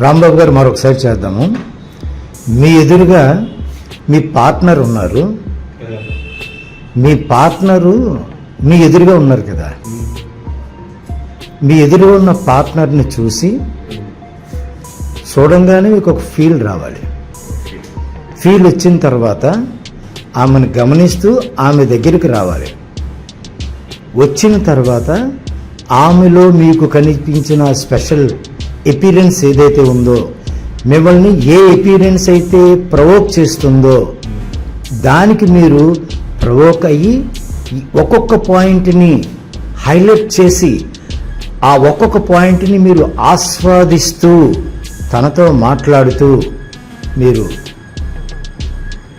రాంబాబు గారు మరొకసారి చేద్దాము. మీ ఎదురుగా మీ పార్ట్నర్ ఉన్నారు. మీ పార్ట్నరు మీ ఎదురుగా ఉన్నారు కదా. మీ ఎదురుగా ఉన్న పార్ట్నర్ని చూడంగానే మీకు ఒక ఫీల్ రావాలి. ఫీల్ వచ్చిన తర్వాత ఆమెను గమనిస్తూ ఆమె దగ్గరికి రావాలి. వచ్చిన తర్వాత ఆమెలో మీకు కనిపించిన స్పెషల్ ఎపీరెన్స్ ఏదైతే ఉందో, మిమ్మల్ని ఏ ఎపీరెన్స్ అయితే ప్రవోక్ చేస్తుందో దానికి మీరు ప్రవోక్ అయ్యి ఒక్కొక్క పాయింట్ని హైలైట్ చేసి ఆ ఒక్కొక్క పాయింట్ని మీరు ఆస్వాదిస్తూ తనతో మాట్లాడుతూ మీరు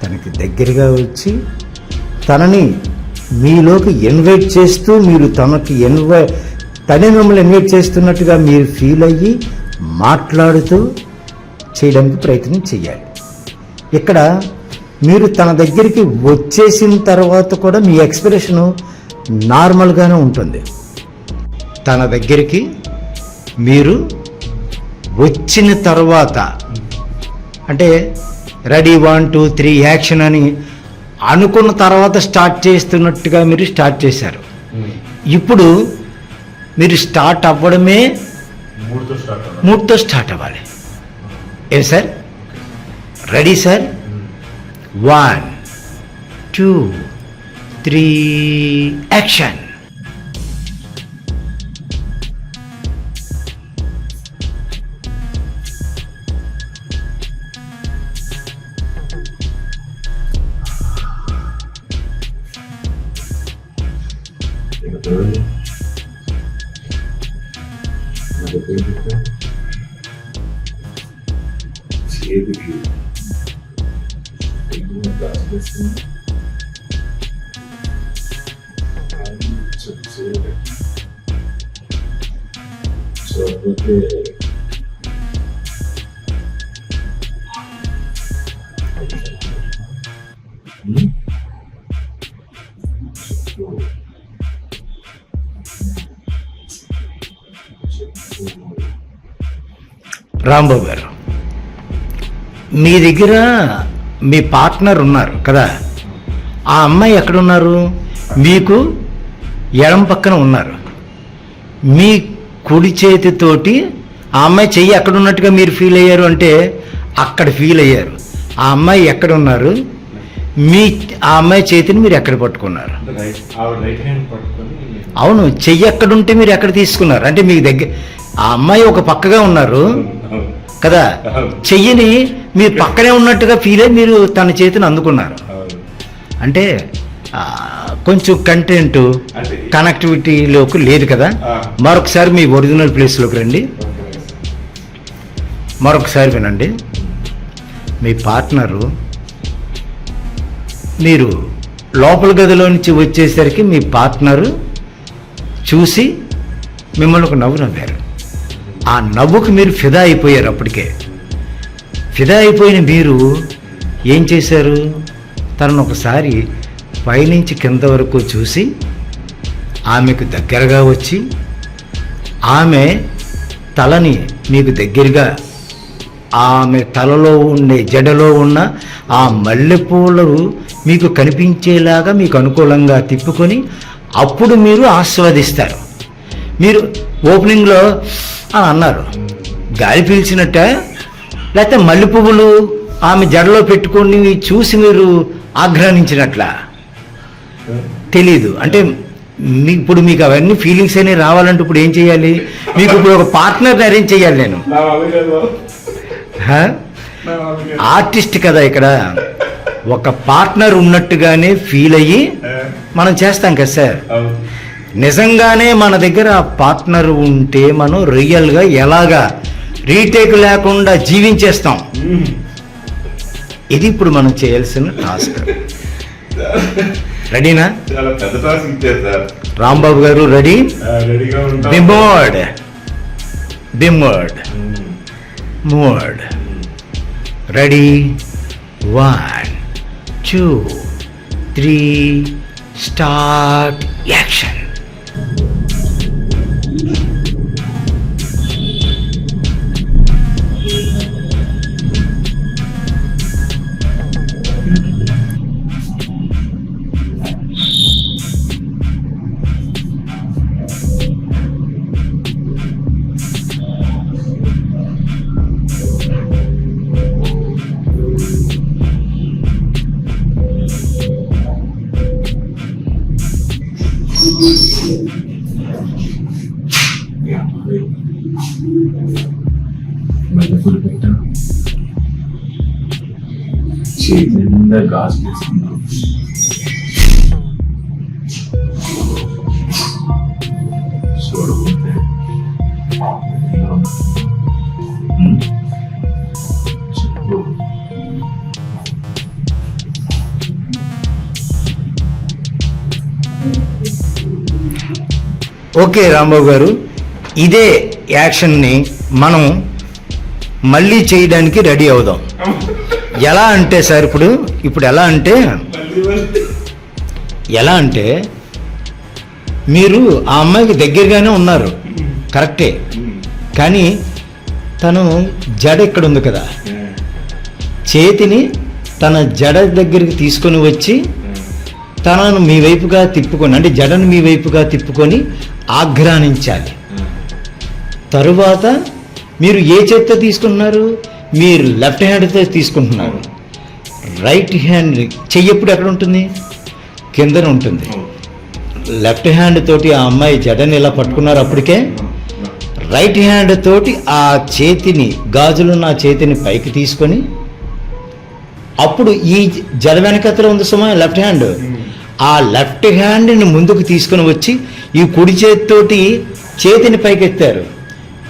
తనకి దగ్గరగా వచ్చి తనని మీలోకి ఇన్వైట్ చేస్తూ మీరు తనే మిమ్మల్ని ఇన్వైట్ చేస్తున్నట్టుగా మీరు ఫీల్ అయ్యి మాట్లాడుతూ చేయడానికి ప్రయత్నం చేయాలి. ఇక్కడ మీరు తన దగ్గరికి వచ్చేసిన తర్వాత కూడా మీ ఎక్స్ప్రెషను నార్మల్గానే ఉంటుంది. తన దగ్గరికి మీరు వచ్చిన తర్వాత అంటే రెడీ 1 2 3 యాక్షన్ అని అనుకున్న తర్వాత స్టార్ట్ చేస్తున్నట్టుగా మీరు స్టార్ట్ చేశారు. ఇప్పుడు మీరు స్టార్ట్ అవ్వడమే మూడ్తో స్టార్ట్ అవ్వాలి. ఏం sir? Ready sir? 1 2 3 action. Rambabu గారు, మీ దగ్గర మీ పార్ట్నర్ ఉన్నారు కదా. ఆ అమ్మాయి ఎక్కడున్నారు? మీకు ఎడం పక్కన ఉన్నారు. మీ కుడి చేతితోటి ఆ అమ్మాయి చెయ్యి ఎక్కడున్నట్టుగా మీరు ఫీల్ అయ్యారు అంటే అక్కడ ఫీల్ అయ్యారు. ఆ అమ్మాయి ఎక్కడ ఉన్నారు? ఆ అమ్మాయి చేతిని మీరు ఎక్కడ పట్టుకున్నారు? అవును, చెయ్యి ఎక్కడుంటే మీరు ఎక్కడ తీసుకున్నారు అంటే మీకు దగ్గర ఆ అమ్మాయి ఒక పక్కగా ఉన్నారు కదా. చెయ్యిని మీరు పక్కనే ఉన్నట్టుగా ఫీల్ అయ్యి మీరు తన చేతిని అందుకున్నారు. అంటే కొంచెం కంటెంట్ కనెక్టివిటీలోకి లేదు కదా. మరొకసారి మీ ఒరిజినల్ ప్లేస్లోకి రండి. మరొకసారి వినండి. మీ పార్ట్నరు మీరు లోపల గదిలో నుంచి వచ్చేసరికి మీ పార్ట్నరు చూసి మిమ్మల్ని ఒక నవ్వు నవ్వారు. ఆ నవ్వుకు మీరు ఫిదా అయిపోయారు. అప్పటికే ఫిదా అయిపోయిన మీరు ఏం చేశారు? తనను ఒకసారి పైనుంచి కింద వరకు చూసి ఆమెకు దగ్గరగా వచ్చి ఆమె తలని మీకు దగ్గరగా ఆమె తలలో ఉండే జడలో ఉన్న ఆ మల్లెపూలు మీకు కనిపించేలాగా మీకు అనుకూలంగా తిప్పుకొని అప్పుడు మీరు ఆస్వాదిస్తారు. మీరు ఓపెనింగ్లో అన్నారు గాలి పీల్చినట్ట, లేకపోతే మల్లె పువ్వులు ఆమె జడలో పెట్టుకొని చూసి మీరు ఆగ్రహించినట్లా తెలీదు. అంటే ఇప్పుడు మీకు అవన్నీ ఫీలింగ్స్ అనేవి రావాలంటే ఇప్పుడు ఏం చేయాలి? మీకు ఇప్పుడు ఒక పార్ట్నర్ని అరేంజ్ చేయాలి. నేను ఆర్టిస్ట్ కదా. ఇక్కడ ఒక పార్ట్నర్ ఉన్నట్టుగానే ఫీల్ అయ్యి మనం చేస్తాం కదా సార్. నిజంగానే మన దగ్గర ఆ పార్ట్నర్ ఉంటే మనం రియల్గా ఎలాగా రీటేక్ లేకుండా జీవించేస్తాం. ఇది ఇప్పుడు మనం చేయాల్సిన టాస్క్. రెడీనా? రాంబాబు గారు రెడీ? బిమోడ్ మోడ్. రెడీ? 1 2 3 start action. మల్లెపూలు పెట్టాం, చేతి నిండా గాజులు వేసుకున్నాం. చూడబోతే చెప్పు. ఓకే రాంబాబు గారు, ఇదే యాక్షన్ని మనం మళ్ళీ చేయడానికి రెడీ అవుదాం. ఎలా అంటే సార్ ఇప్పుడు ఎలా అంటే మీరు ఆ అమ్మాయికి దగ్గరగానే ఉన్నారు, కరెక్టే. కానీ తను జడ ఇక్కడ ఉంది కదా, చేతిని తన జడ దగ్గరికి తీసుకొని వచ్చి తనను మీ వైపుగా తిప్పుకొని, అంటే జడను మీ వైపుగా తిప్పుకొని ఆఘ్రానించాలి. తరువాత మీరు ఏ చేత్తో తీసుకుంటున్నారు? మీరు లెఫ్ట్ హ్యాండ్తో తీసుకుంటున్నారు. రైట్ హ్యాండ్ చెయ్యి ఎప్పుడు ఎక్కడ ఉంటుంది? కిందన ఉంటుంది. లెఫ్ట్ హ్యాండ్ తోటి ఆ అమ్మాయి జడని ఇలా పట్టుకున్నారు. అప్పటికే రైట్ హ్యాండ్ తోటి ఆ చేతిని, గాజులున్న ఆ చేతిని పైకి తీసుకొని, అప్పుడు ఈ జడ వెనకతలో ఉంది సుమా లెఫ్ట్ హ్యాండ్, ఆ లెఫ్ట్ హ్యాండ్ని ముందుకు తీసుకొని వచ్చి ఈ కుడి చేతితోటి చేతిని పైకెత్తారు.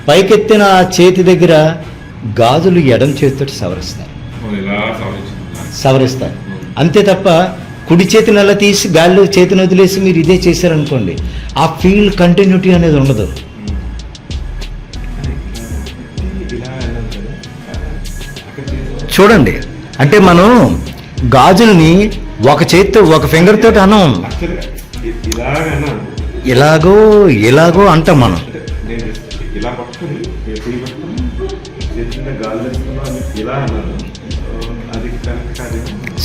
పైకెత్తిన ఆ చేతి దగ్గర గాజులు ఎడం చేతితోటి సవరిస్తారు. అంతే తప్ప కుడి చేతిని అలా తీసి గాలిలో చేతిని వదిలేసి మీరు ఇదే చేశారనుకోండి, ఆ ఫీల్ కంటిన్యూటీ అనేది ఉండదు. చూడండి, అంటే మనం గాజుల్ని ఒక చేతితో, ఒక ఫింగర్ తోటి అనం, ఇలాగో అంటాం మనం.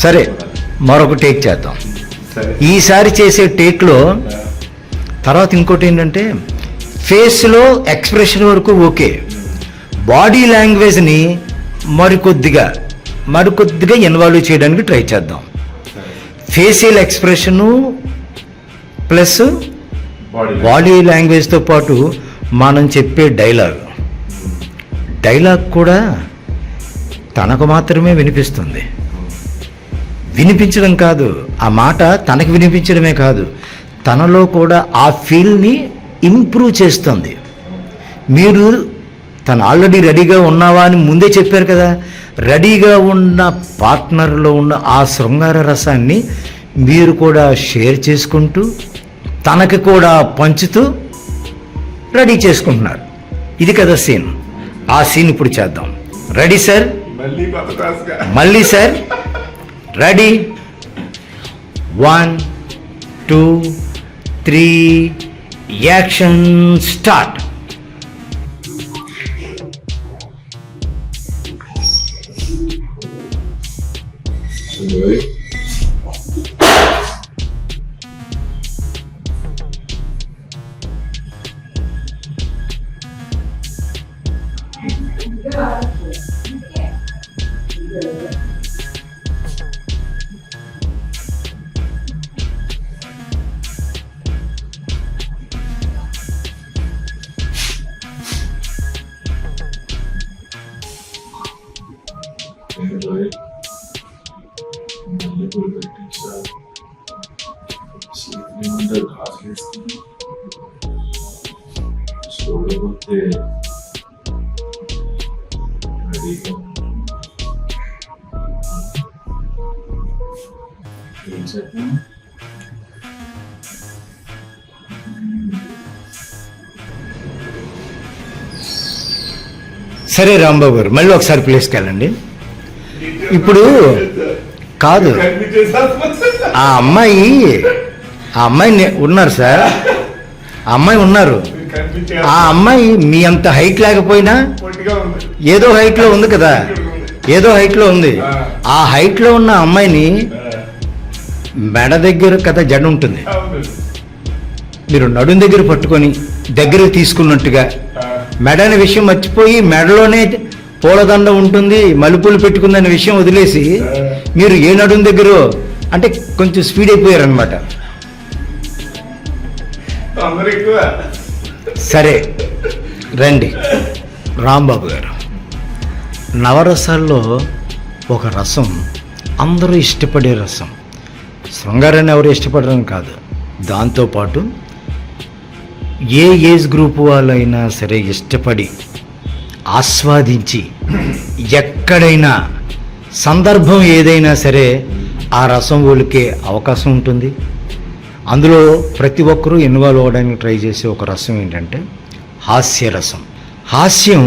సరే, మరొక టేక్ చేద్దాం. ఈసారి చేసే టేక్లో తర్వాత ఇంకోటి ఏంటంటే, ఫేస్లో ఎక్స్ప్రెషన్ వరకు ఓకే, బాడీ లాంగ్వేజ్ని మరికొద్దిగా ఇన్వాల్వ్ చేయడానికి ట్రై చేద్దాం. ఫేషియల్ ఎక్స్ప్రెషను ప్లస్ బాడీ లాంగ్వేజ్తో పాటు మనం చెప్పే డైలాగ్ కూడా తనకు మాత్రమే వినిపించడం కాదు, ఆ మాట తనకు వినిపించడమే కాదు, తనలో కూడా ఆ ఫీల్ని ఇంప్రూవ్ చేస్తుంది. మీరు తను ఆల్రెడీ రెడీగా ఉన్నావా అని ముందే చెప్పారు కదా, రెడీగా ఉన్న పార్ట్నర్లో ఉన్న ఆ శృంగార రసాన్ని మీరు కూడా షేర్ చేసుకుంటూ తనకి కూడా పంచుతూ రెడీ చేసుకుంటున్నారు. ఇది కదా సీన్. ఆ సీన్ ఇప్పుడు చేద్దాం. Ready sir? మళ్ళీ సార్, రెడీ? 1 2 3 action start. మల్లెపూలు పెట్టించాలి, చేతి నిండా గాజులు వేసుకున్నాం. చూడబోతే రెడీగా ఉన్నాం. ఏం చెప్పాం? సరే రాంబాబు గారు, మళ్ళీ ఒకసారి ప్లేస్కి వెళ్ళండి. ఇప్పుడు కాదు, ఆ అమ్మాయి ఉన్నారు సార్, ఆ అమ్మాయి ఉన్నారు. ఆ అమ్మాయి మీ అంత హైట్ లేకపోయినా ఏదో హైట్లో ఉంది కదా, ఏదో హైట్లో ఉంది. ఆ హైట్లో ఉన్న అమ్మాయిని మెడ దగ్గర కదా జడ ఉంటుంది, మీరు నడుం దగ్గర పట్టుకొని దగ్గరకు తీసుకున్నట్టుగా, మెడ అనే విషయం మర్చిపోయి మెడలోనే పూలదండ ఉంటుంది, మలుపులు పెట్టుకుందనే విషయం వదిలేసి మీరు ఏ నడుం దగ్గర అంటే కొంచెం స్పీడ్ అయిపోయారనమాట. సరే రండి రాంబాబు గారు, నవరసాల్లో ఒక రసం అందరూ ఇష్టపడే రసం. శృంగారాన్ని ఎవరు ఇష్టపడరని కాదు, దాంతోపాటు ఏ ఏజ్ గ్రూప్ వాళ్ళైనా సరే ఇష్టపడి ఆస్వాదించి ఎక్కడైనా సందర్భం ఏదైనా సరే ఆ రసం ఒలికే అవకాశం ఉంటుంది. అందులో ప్రతి ఒక్కరూ ఇన్వాల్వ్ అవ్వడానికి ట్రై చేసే ఒక రసం ఏంటంటే హాస్యరసం. హాస్యం,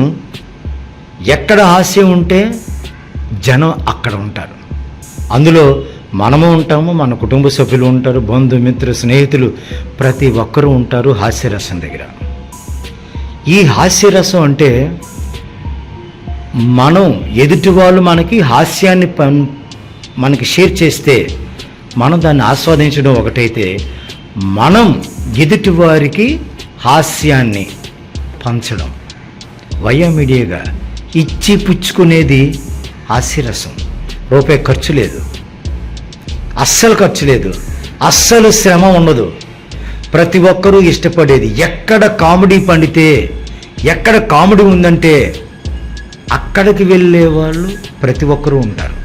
ఎక్కడ హాస్యం ఉంటే జనం అక్కడ ఉంటారు. అందులో మనము ఉంటాము, మన కుటుంబ సభ్యులు ఉంటారు, బంధుమిత్ర స్నేహితులు ప్రతి ఒక్కరూ ఉంటారు హాస్యరసం దగ్గర. ఈ హాస్యరసం అంటే మనం ఎదుటి వాళ్ళు మనకి హాస్యాన్ని మనకి షేర్ చేస్తే మనం దాన్ని ఆస్వాదించడం ఒకటైతే, మనం ఎదుటి వారికి హాస్యాన్ని పంచడం వయోమీడియాగా ఇచ్చి పుచ్చుకునేది హాస్యరసం. రూపాయి ఖర్చు లేదు, అస్సలు ఖర్చు లేదు, అస్సలు శ్రమ ఉండదు. ప్రతి ఒక్కరూ ఇష్టపడేది. ఎక్కడ కామెడీ పండితే, ఎక్కడ కామెడీ ఉందంటే అక్కడికి వెళ్ళే వాళ్ళు ప్రతి ఒక్కరూ ఉంటారు.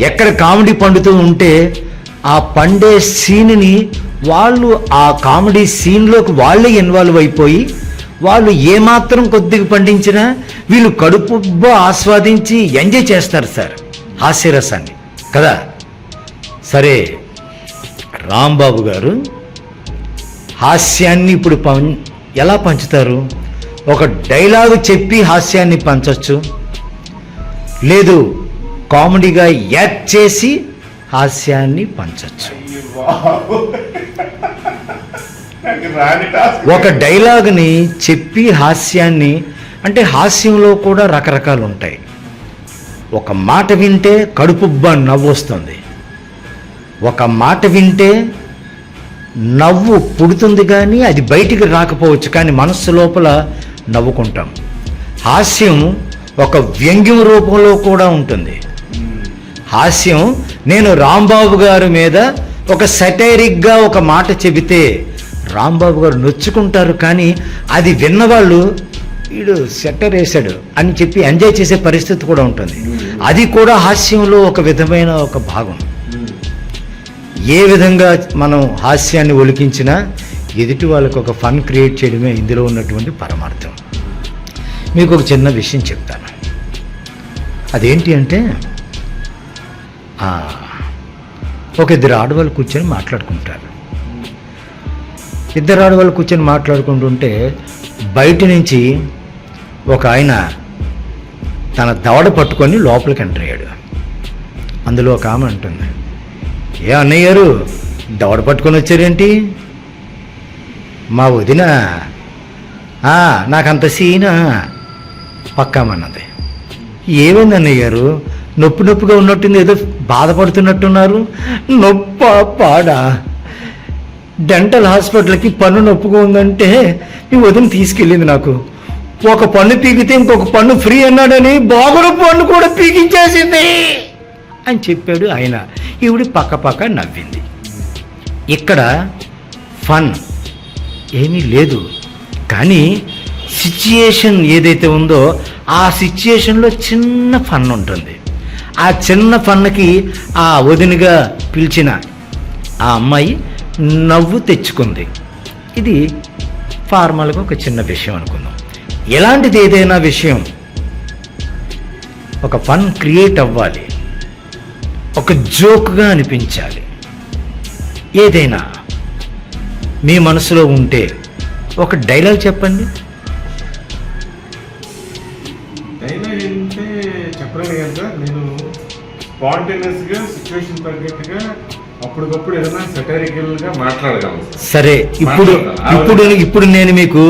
ఎక్కడ కామెడీ పండుతూ ఉంటే ఆ పండే సీన్ని వాళ్ళు ఆ కామెడీ సీన్లోకి వాళ్ళే ఇన్వాల్వ్ అయిపోయి వాళ్ళు ఏమాత్రం కొద్దిగా పండించినా వీళ్ళు కడుపుబ్బ ఆస్వాదించి ఎంజాయ్ చేస్తారు సార్ హాస్యరసాన్ని కదా. సరే, రాంబాబు గారు హాస్యాన్ని ఇప్పుడు ఎలా పంచుతారు? ఒక డైలాగు చెప్పి హాస్యాన్ని పంచవచ్చు, లేదు కామెడీగా యాక్ట్ చేసి హాస్యాన్ని పంచవచ్చు. ఒక డైలాగ్ని చెప్పి హాస్యాన్ని, అంటే హాస్యంలో కూడా రకరకాలు ఉంటాయి. ఒక మాట వింటే కడుపుబ్బ నవ్వు వస్తుంది, ఒక మాట వింటే నవ్వు పుడుతుంది కానీ అది బయటికి రాకపోవచ్చు, కానీ మనస్సు లోపల నవ్వుకుంటాం. హాస్యం ఒక వ్యంగ్యం రూపంలో కూడా ఉంటుంది. హాస్యం, నేను రాంబాబు గారి మీద ఒక సటైరిక్గా ఒక మాట చెబితే రాంబాబు గారు నొచ్చుకుంటారు, కానీ అది విన్నవాళ్ళు వీడు సెటర్ వేశాడు అని చెప్పి ఎంజాయ్ చేసే పరిస్థితి కూడా ఉంటుంది. అది కూడా హాస్యంలో ఒక విధమైన ఒక భాగం. ఏ విధంగా మనం హాస్యాన్ని ఒలికించినా ఎదుటి వాళ్ళకి ఒక ఫన్ క్రియేట్ చేయడమే ఇందులో ఉన్నటువంటి పరమార్థం. మీకు ఒక చిన్న విషయం చెప్తాను. అదేంటి అంటే, ఒక ఇద్దరు ఆడవాళ్ళు కూర్చొని మాట్లాడుకుంటారు. ఇద్దరు ఆడవాళ్ళు కూర్చొని మాట్లాడుకుంటుంటే బయట నుంచి ఒక ఆయన తన దవడ పట్టుకొని లోపలికి ఎంటర్ అయ్యాడు. అందులో ఒక ఆమె అంటుంది, ఏ అన్నయ్య గారు దవడ పట్టుకొని వచ్చారేంటి? మా వదిన నాకంత సీనా పక్కామన్నది. ఏమైంది అన్నయ్య గారు, నొప్పిగా ఉన్నట్టుంది, ఏదో బాధపడుతున్నట్టున్నారు? పాడా డెంటల్ హాస్పిటల్కి పన్ను నొప్పిగా ఉందంటే మీ వదిన తీసుకెళ్ళింది. నాకు ఒక పన్ను పీకితే ఇంకొక పన్ను ఫ్రీ అన్నాడని బాగున్న పన్ను కూడా పీకించేసింది అని చెప్పాడు ఆయన. ఈవిడ పక్క నవ్వింది. ఇక్కడ ఫన్ ఏమీ లేదు, కానీ సిచ్యుయేషన్ ఏదైతే ఉందో ఆ సిచ్యుయేషన్లో చిన్న ఫన్ ఉంటుంది. ఆ చిన్న ఫన్కి ఆ వదినగా పిలిచిన ఆ అమ్మాయి నవ్వు తెచ్చుకుంది. ఇది ఫార్మల్గా ఒక చిన్న విషయం అనుకుందాం. ఎలాంటిది ఏదైనా విషయం ఒక ఫన్ క్రియేట్ అవ్వాలి, ఒక జోక్గా అనిపించాలి. ఏదైనా మీ మనసులో ఉంటే ఒక డైలాగ్ చెప్పండి. డైలాగ్ అంటే చెప్పలేను కదా, నేను స్పాంటేనియస్గా సిచ్యువేషన్ తగ్గట్టుగా అప్పటికప్పుడు ఏదైనా సెటరికల్గా మాట్లాడగలను. సరే, ఇప్పుడు నేను మీకు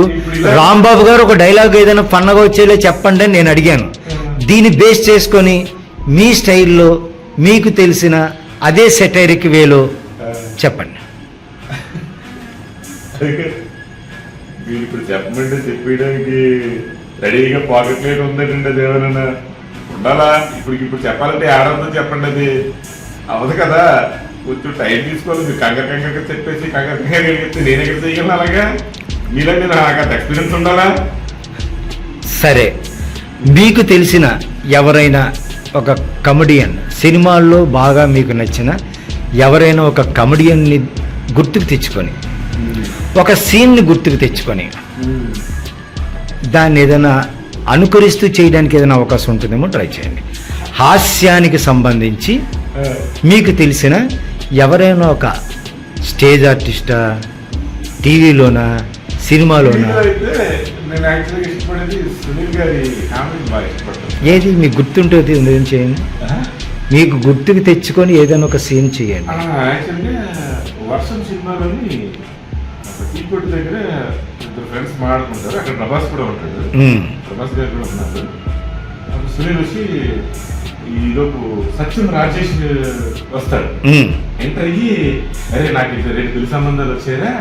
రాంబాబు గారు ఒక డైలాగ్ ఏదైనా ఫన్నగా వచ్చేలా చెప్పండి అని నేను అడిగాను. దీన్ని బేస్ చేసుకొని మీ స్టైల్లో మీకు తెలిసిన అదే సెటైరిక్ వేలో చెప్పండి. మీరు ఇప్పుడు చెప్పమంటే చెప్పడానికి రెడీగా పాకెట్ రేట్ ఉందంటే అది ఏమైనా ఉండాలా? ఇప్పుడు చెప్పాలంటే ఆడంతో చెప్పండి, అది అవదు కదా. కొంచెం టైం తీసుకోవాలి. మీరు కంగారు చెప్పేసి కంగారు కలిగితే నేను ఎక్కడ చేయగలను? అలాగా మీలా నాకు అంత ఎక్స్పీరియన్స్ ఉండాలా? సరే, మీకు తెలిసిన ఎవరైనా ఒక కమెడియన్, సినిమాల్లో బాగా మీకు నచ్చిన ఎవరైనా ఒక కమెడియన్ని గుర్తుకు తెచ్చుకొని, ఒక సీన్ని గుర్తుకు తెచ్చుకొని దాన్ని ఏదైనా అనుకరిస్తూ చేయడానికి ఏదైనా అవకాశం ఉంటుందేమో ట్రై చేయండి. హాస్యానికి సంబంధించి మీకు తెలిసిన ఎవరైనా ఒక స్టేజ్ ఆర్టిస్టా, టీవీలోనా, సినిమాలోనా, అయితే నేను యాక్చువల్గా ఇష్టపడేది సునీల్ గారి కామెడీ బాగా ఇష్టపడతాను. ఏది మీకు గుర్తుంటుంది ఏం చేయండి. మీకు గుర్తుకు తెచ్చుకొని ఏదైనా ఒక సీన్ చేయండి. యాక్చువల్గా వర్షం సినిమాలోని ఒక టీ కొట్టు దగ్గర ఇద్దరు ఫ్రెండ్స్ మాట్లాడుకుంటారు. అక్కడ ప్రభాస్ కూడా ఉంటాడు. ప్రభాస్ గారు కూడా ఉన్నారు. అప్పుడు సునీల్ వచ్చి ఈలోపు సత్యం రాజేష్ వస్తాడు. ఎంటర్ అయ్యి, అరే నాకు ఇది 2 పెళ్లి సంబంధాలు వచ్చారా,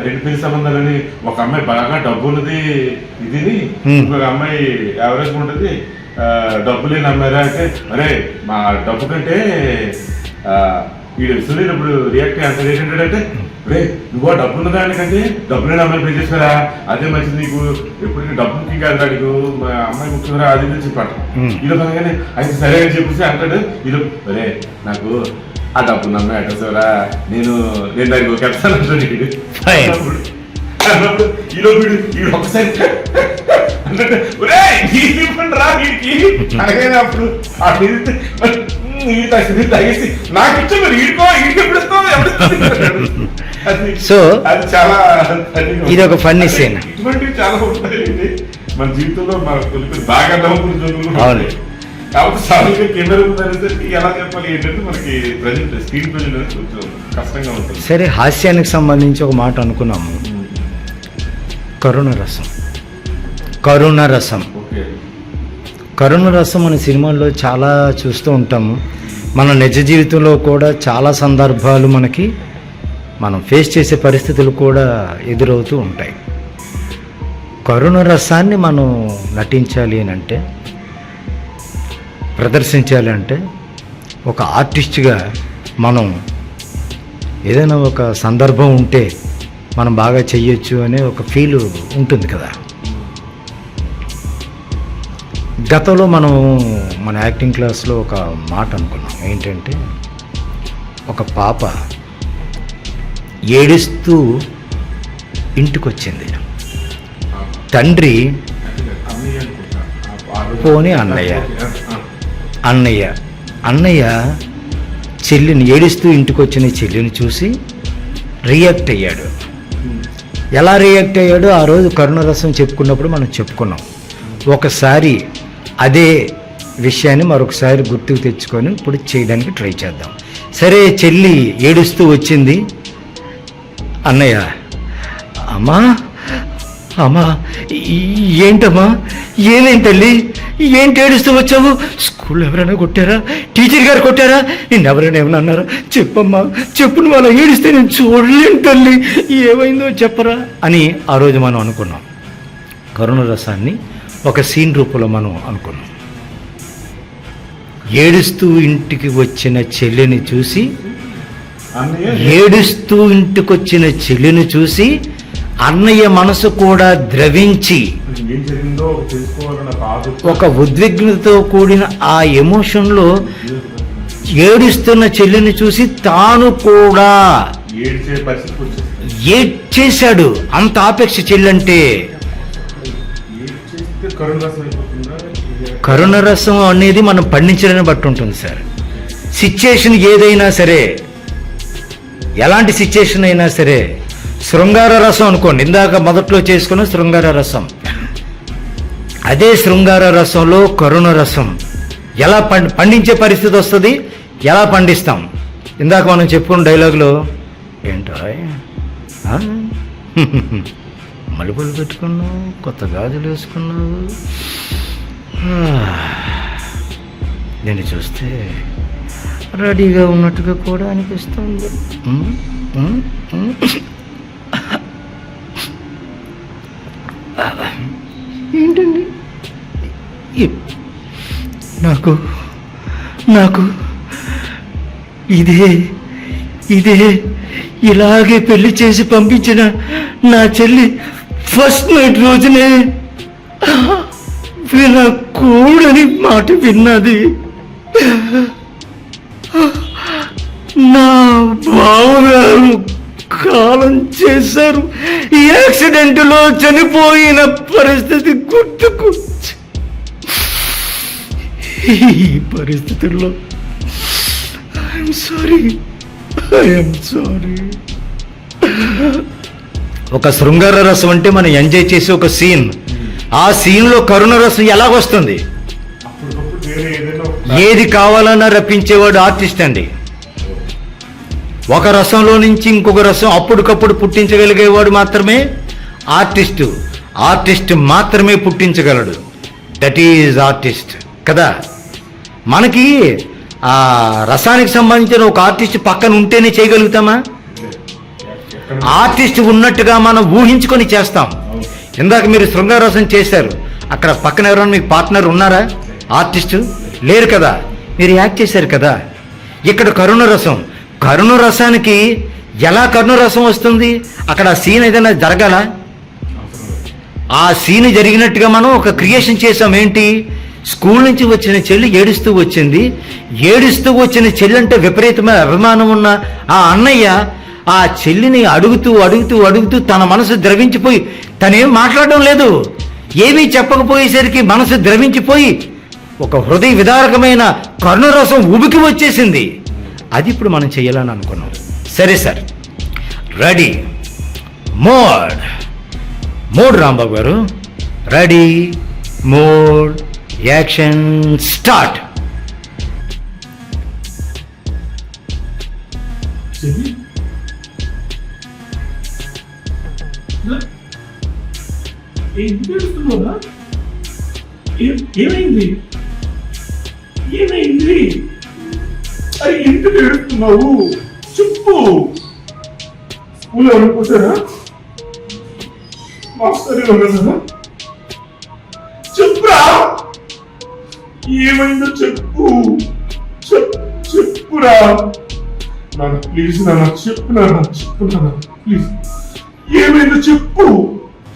2 పెళ్లి సంబంధాలని, ఒక అమ్మాయి బాగా డబ్బు ఉన్నది ఇదిని, ఇంకొక అమ్మాయి యావరేజ్ ఉంటుంది, డబ్బు లేని అమ్మాయిరా అంటే, అరే మా డబ్బు కంటే వీడు సునీల్ ఇప్పుడు రియాక్ట్ అంటాడు ఏంటంటే, రే నువ్వు డబ్బు ఉన్నదానికంటే డబ్బు లేని అమ్మాయి పే చేస్తారా, అదే మంచిది నీకు, ఎప్పుడు డబ్బుకి కాదు నీకు మా అమ్మాయి ముఖ్యమరా అది అని చెప్పాడు. ఇది కనుకనే అయితే సరే అని చెప్పేసి అంటాడు. ఇది అరే నాకు ఆ డబ్బు నమ్మే అడ్రస్వరా, నేను దానికి ఒక వెళ్తాను అన్నప్పుడు ఈలోపు వీడు ఒకసారి అంటే రా వీడికి అనగానే అప్పుడు ఆ తాగేసి నాకు ఇచ్చా మరి ఎప్పుడు సో అది చాలా ఇది ఒక ఫన్నీ సీన్. ఇటువంటివి చాలా ఉంటాయండి మన జీవితంలో మనకు బాగా నవ్వుకుని జరుగుతుంది. కాబట్టి సాధారణంగా కెమెరా ఉందనేసరికి ఎలా చెప్పాలి ఏంటంటే మనకి ప్రజెంట్ స్క్రీన్ ప్రజెంట్ అనేది కొంచెం కష్టంగా ఉంటుంది. సరే, హాస్యానికి సంబంధించి ఒక మాట అనుకున్నాము. కరుణ రసం. ఓకే, కరుణ రసం అనే సినిమాల్లో చాలా చూస్తూ ఉంటాము. మన నిజ జీవితంలో కూడా చాలా సందర్భాలు మనం ఫేస్ చేసే పరిస్థితులు కూడా ఎదురవుతూ ఉంటాయి. కరుణ రసాన్ని మనం నటించాలి అని అంటే, ప్రదర్శించాలి అంటే, ఒక ఆర్టిస్ట్గా మనం ఏదైనా ఒక సందర్భం ఉంటే మనం బాగా చెయ్యొచ్చు అనే ఒక ఫీల్ ఉంటుంది కదా. గతంలో మన యాక్టింగ్ క్లాస్లో ఒక మాట అనుకున్నాం. ఏంటంటే, ఒక పాప ఏడుస్తూ ఇంటికొచ్చింది. తండ్రి పోనీ అన్నయ్య చెల్లిని, ఏడుస్తూ ఇంటికొచ్చిన చెల్లిని చూసి రియాక్ట్ అయ్యాడు. ఎలా రియాక్ట్ అయ్యాడో ఆ రోజు కరుణరసం చెప్పుకున్నప్పుడు మనం చెప్పుకున్నాం. ఒకసారి అదే విషయాన్ని మరొకసారి గుర్తుకు తెచ్చుకొని ఇప్పుడు చేయడానికి ట్రై చేద్దాం. సరే, చెల్లి ఏడుస్తూ వచ్చింది. అన్నయ్య, అమ్మా ఏంటమ్మా, ఏమేం తల్లి, ఏంటి ఏడుస్తూ వచ్చావు? స్కూల్లో ఎవరైనా కొట్టారా? టీచర్ గారు కొట్టారా? నిన్నెవరైనా ఏమైనా అన్నారా? చెప్పమ్మా, చెప్పు, నువ్వు అలా ఏడిస్తే నేను చూడలేను తల్లి, ఏమైందో చెప్పరా అని ఆ రోజు మనం అనుకున్నాం. కరుణ రసాన్ని ఒక సీన్ రూపంలో మనం అనుకున్నాం. ఏడుస్తూ ఇంటికి వచ్చిన చెల్లిని చూసి అన్నయ్య మనసు కూడా ద్రవించి ఒక ఉద్విగ్నతతో కూడిన ఆ ఎమోషన్లో ఏడుస్తున్న చెల్లిని చూసి తాను కూడా ఏడ్చేశాడు. అంత ఆపేక్ష చెల్లంటే. కరుణరసం అనేది మనం పండించడాన్ని బట్టి ఉంటుంది సార్. సిచ్యుయేషన్ ఏదైనా సరే, ఎలాంటి సిచ్యుయేషన్ అయినా సరే, శృంగార రసం అనుకోండి, ఇందాక మొదట్లో చేసుకున్న శృంగార రసం, అదే శృంగార రసంలో కరుణ రసం ఎలా పండించే పరిస్థితి వస్తుంది, ఎలా పండిస్తాం? ఇందాక మనం చెప్పుకున్న డైలాగులో ఏంటో మలుపులు పెట్టుకున్నావు, కొత్త గాజులు వేసుకున్నావు, నేను చూస్తే రెడీగా ఉన్నట్టుగా కూడా అనిపిస్తుంది. ఏంటండి నాకు ఇదే ఇలాగే పెళ్లి చేసి పంపించిన నా చెల్లి ఫస్ట్ నైట్ రోజునే వినకూడని మాట విన్నది. నా బావగారు కాలం చేశారు. ఈ యాక్సిడెంట్లో చనిపోయిన పరిస్థితి గుర్తుకొచ్చి ఈ పరిస్థితుల్లో ఐఎమ్ సారీ. ఒక శృంగార రసం అంటే మనం ఎంజాయ్ చేసే ఒక సీన్. ఆ సీన్లో కరుణ రసం ఎలాగొస్తుంది? అప్పటికప్పుడు వేరే ఏదైనా ఏది కావాలన్నా రప్పించేవాడు ఆర్టిస్ట్ అండి. ఒక రసంలో నుంచి ఇంకొక రసం అప్పటికప్పుడు పుట్టించగలిగేవాడు మాత్రమే ఆర్టిస్ట్ మాత్రమే పుట్టించగలడు. దట్ ఈజ్ ఆర్టిస్ట్ కదా. మనకి ఆ రసానికి సంబంధించిన ఒక ఆర్టిస్ట్ పక్కన ఉంటేనే చేయగలుగుతామా? ఆర్టిస్ట్ ఉన్నట్టుగా మనం ఊహించుకొని చేస్తాం. ఇందాక మీరు శృంగారరసం చేశారు, అక్కడ పక్కన ఎవరైనా మీకు పార్ట్నర్ ఉన్నారా? ఆర్టిస్టు లేరు కదా, మీరు యాక్ట్ చేశారు కదా. ఇక్కడ కరుణ రసానికి ఎలా కరుణ రసం వస్తుంది? అక్కడ ఆ సీన్ ఏదైనా జరగాల? ఆ సీన్ జరిగినట్టుగా మనం ఒక క్రియేషన్ చేసాం. ఏంటి? స్కూల్ నుంచి వచ్చిన చెల్లి ఏడుస్తూ వచ్చిన చెల్లి అంటే విపరీతమైన అభిమానం ఉన్న ఆ అన్నయ్య ఆ చెల్లిని అడుగుతూ తన మనసు ద్రవించిపోయి, తనేం మాట్లాడడం లేదు, ఏమీ చెప్పకపోయేసరికి మనసు ద్రవించిపోయి ఒక హృదయ విదారకమైన కరుణరసం ఉబికి వచ్చేసింది. అది ఇప్పుడు మనం చేయాలని అనుకున్నాం. సరే సార్, రెడీ, మోడ్ రాంబాబు గారు, రెడీ, మోడ్, యాక్షన్, స్టార్ట్. ఏమైంది? అరే ఎందుకు ఏడుస్తున్నావు? చెప్పు. స్కూల్ అనుకుంటారా? మాస్టర్ ఉన్నారా? చెప్పురా, ఏమైందో చెప్పురా నాన్న, ప్లీజ్ నాన్న, చెప్పు నాన్న ప్లీజ్. ఏమైందో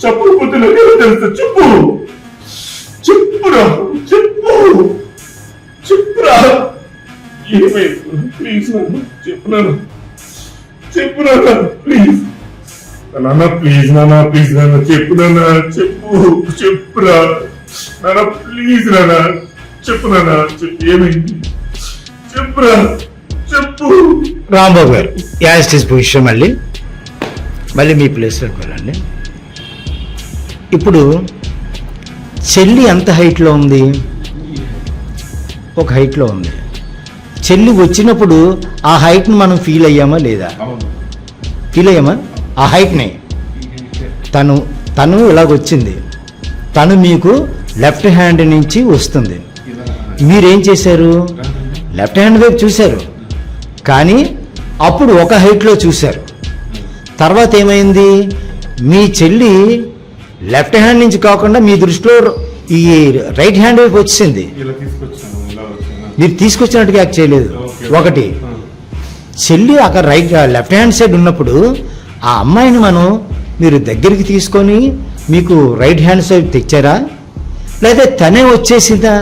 చెప్పకపోతే నాకేమో తెలుస్తా. చెప్పురా ఏమైంది? ప్లీజ్ నాన్న, చెప్పు నాన్న ప్లీజ్. నాన్న ప్లీజ్ నాన్న చెప్పురా నాన్న ప్లీజ్ నాన్న, చెప్పు ఏమైంది? చెప్పురా, చెప్పు. రాంబాబు గారు, యాస్టిస్ పొజిషన్ మళ్ళీ మీ ప్లేస్లోకి వెళ్ళండి. ఇప్పుడు చెల్లి ఎంత హైట్లో ఉంది? ఒక హైట్లో ఉంది. చెల్లి వచ్చినప్పుడు ఆ హైట్ని మనం ఫీల్ అయ్యామా లేదా? ఆ హైట్ని తను ఇలాగొచ్చింది, తను మీకు లెఫ్ట్ హ్యాండ్ నుంచి వస్తుంది. మీరేం చేశారు? లెఫ్ట్ హ్యాండ్ వైపు చూశారు, కానీ అప్పుడు ఒక హైట్లో చూశారు. తర్వాత ఏమైంది? మీ చెల్లి లెఫ్ట్ హ్యాండ్ నుంచి కాకుండా మీ దృష్టిలో ఈ రైట్ హ్యాండ్ వైపు వచ్చింది. మీరు తీసుకొచ్చినట్టుగా యాక్ట్ చేయలేదు. ఒకటి, చెల్లి అక్కడ లెఫ్ట్ హ్యాండ్ సైడ్ ఉన్నప్పుడు ఆ అమ్మాయిని మీరు దగ్గరికి తీసుకొని మీకు రైట్ హ్యాండ్ సైడ్ తెచ్చారా, లేదా తనే వచ్చేసిందా?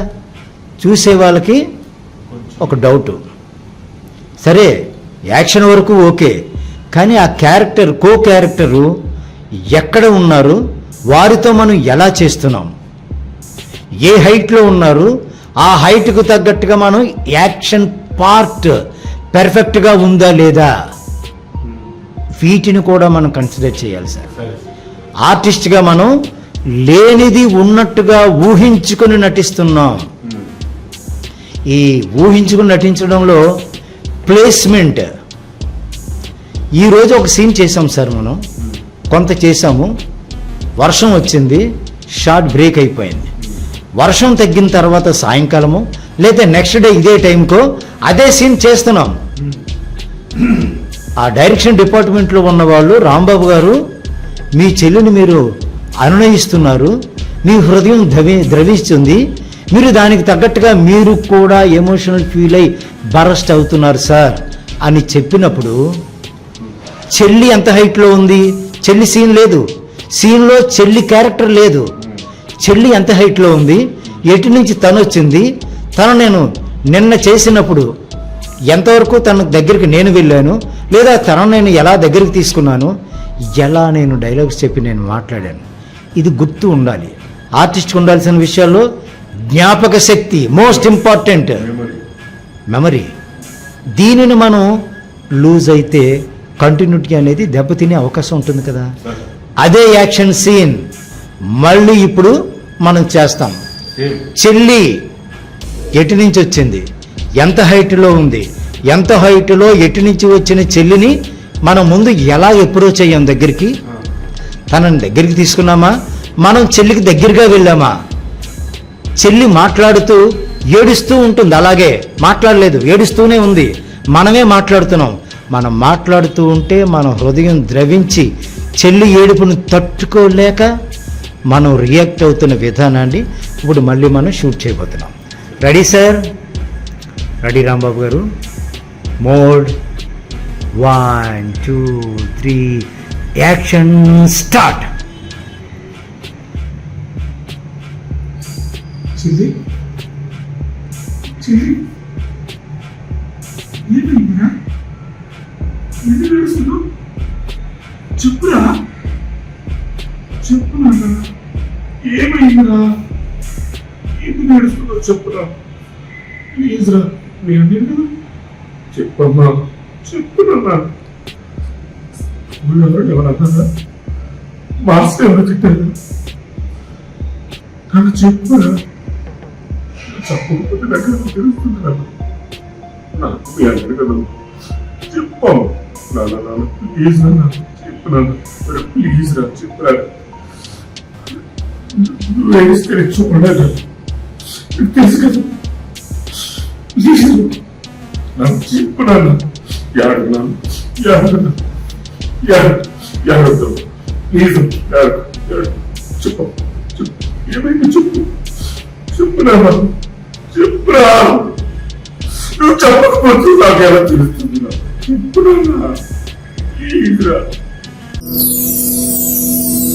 చూసే వాళ్ళకి ఒక డౌటు. సరే, యాక్షన్ వరకు ఓకే, కానీ ఆ కో క్యారెక్టరు ఎక్కడ ఉన్నారు, వారితో మనం ఎలా చేస్తున్నాం, ఏ హైట్లో ఉన్నారు, ఆ హైట్కు తగ్గట్టుగా మనం యాక్షన్ పార్ట్ పెర్ఫెక్ట్గా ఉందా లేదా, వీటిని కూడా మనం కన్సిడర్ చేయాలి సార్. ఆర్టిస్ట్గా మనం లేనిది ఉన్నట్టుగా ఊహించుకొని నటిస్తున్నాం. ఈ ఊహించుకుని నటించడంలో ప్లేస్మెంట్, ఈరోజు ఒక సీన్ చేసాం సార్, మనం కొంత చేసాము, వర్షం వచ్చింది, షార్ట్ బ్రేక్ అయిపోయింది. వర్షం తగ్గిన తర్వాత సాయంకాలము లేదా నెక్స్ట్ డే ఇదే టైంకో అదే సీన్ చేస్తున్నాం. ఆ డైరెక్షన్ డిపార్ట్మెంట్లో ఉన్న వాళ్ళు, రాంబాబు గారు మీ చెల్లిని మీరు అనునయిస్తున్నారు, మీ హృదయం ద్రవిస్తుంది, మీరు దానికి తగ్గట్టుగా మీరు కూడా ఎమోషనల్ ఫీల్ అయి బరస్ట్ అవుతున్నారు సార్ అని చెప్పినప్పుడు, చెల్లి ఎంత హైట్లో ఉంది? చెల్లి సీన్ లేదు, సీన్లో చెల్లి క్యారెక్టర్ లేదు. చెల్లి ఎంత హైట్లో ఉంది? ఎటు నుంచి తను వచ్చింది, తను నేను నిన్న చేసినప్పుడు ఎంతవరకు తన దగ్గరికి నేను వెళ్ళాను, లేదా తనను నేను ఎలా దగ్గరికి తీసుకున్నాను, ఎలా నేను డైలాగ్స్ చెప్పి నేను మాట్లాడాను, ఇది గుర్తు ఉండాలి. ఆర్టిస్ట్కి ఉండాల్సిన విషయాల్లో జ్ఞాపక శక్తి మోస్ట్ ఇంపార్టెంట్, మెమరీ. దీనిని మనం లూజ్ అయితే కంటిన్యూటీ అనేది దెబ్బతినే అవకాశం ఉంటుంది కదా. అదే యాక్షన్ సీన్ మళ్ళీ ఇప్పుడు మనం చేస్తాం. చెల్లి ఎటు నుంచి వచ్చింది, ఎంత హైట్లో ఉంది, ఎంత హైట్లో ఎటు నుంచి వచ్చిన చెల్లిని మనం ముందు ఎలా అప్రోచ్ అయ్యాం దగ్గరికి, తనని దగ్గరికి తీసుకున్నామా, మనం చెల్లికి దగ్గరగా వెళ్ళామా. చెల్లి మాట్లాడుతూ ఏడుస్తూ ఉంటుంది, అలాగే మాట్లాడలేదు, ఏడుస్తూనే ఉంది, మనమే మాట్లాడుతున్నాం. మనం మాట్లాడుతూ ఉంటే మన హృదయం ద్రవించి చెల్లి ఏడుపును తట్టుకోలేక మనం రియాక్ట్ అవుతున్న విధానాన్ని ఇప్పుడు మళ్ళీ మనం షూట్ చేయబోతున్నాం. Ready sir? రెడీ రాంబాబు గారు? Mode 1 2 3 action start. చెల్లి చెల్లి ఏమైందిరా? ఎందుకు ఏడుస్తున్నావు? చెప్పురా, చెప్పురా, ఏమైందిరా? ఎందుకు ఏడుస్తున్నావు? చెప్పురా ప్లీజ్ రా, నేను కదా చెప్పమ్మా, చెప్పురా. ఊళ్ళో ఎవరన్నా మాస్టర్ ఎవరు తిట్టారు? నాకు చెప్పురా, చెప్పకపోతే నాకు తెలుస్తుంది. నాకు మీ అందరి కదా చెప్పాము. నాన్న ప్లీజ్ నాన్న చెప్పున్నాను, ప్లీజ్ రా చెప్పురా. వేస్తే చూడగా తెలుసు కదా, ప్లీజ్ నాకు చెప్పున్నాను. యాడున్నాను యాడొద్దాం ప్లీజ్, చెప్పు చెప్పు, ఏమైంది చెప్పు, చెప్పురా చెప్పురా. నువ్వు చెప్పకపోతే నాకు ఎలా తెలుస్తుంది? చెప్పురా ప్లీజ్ రా.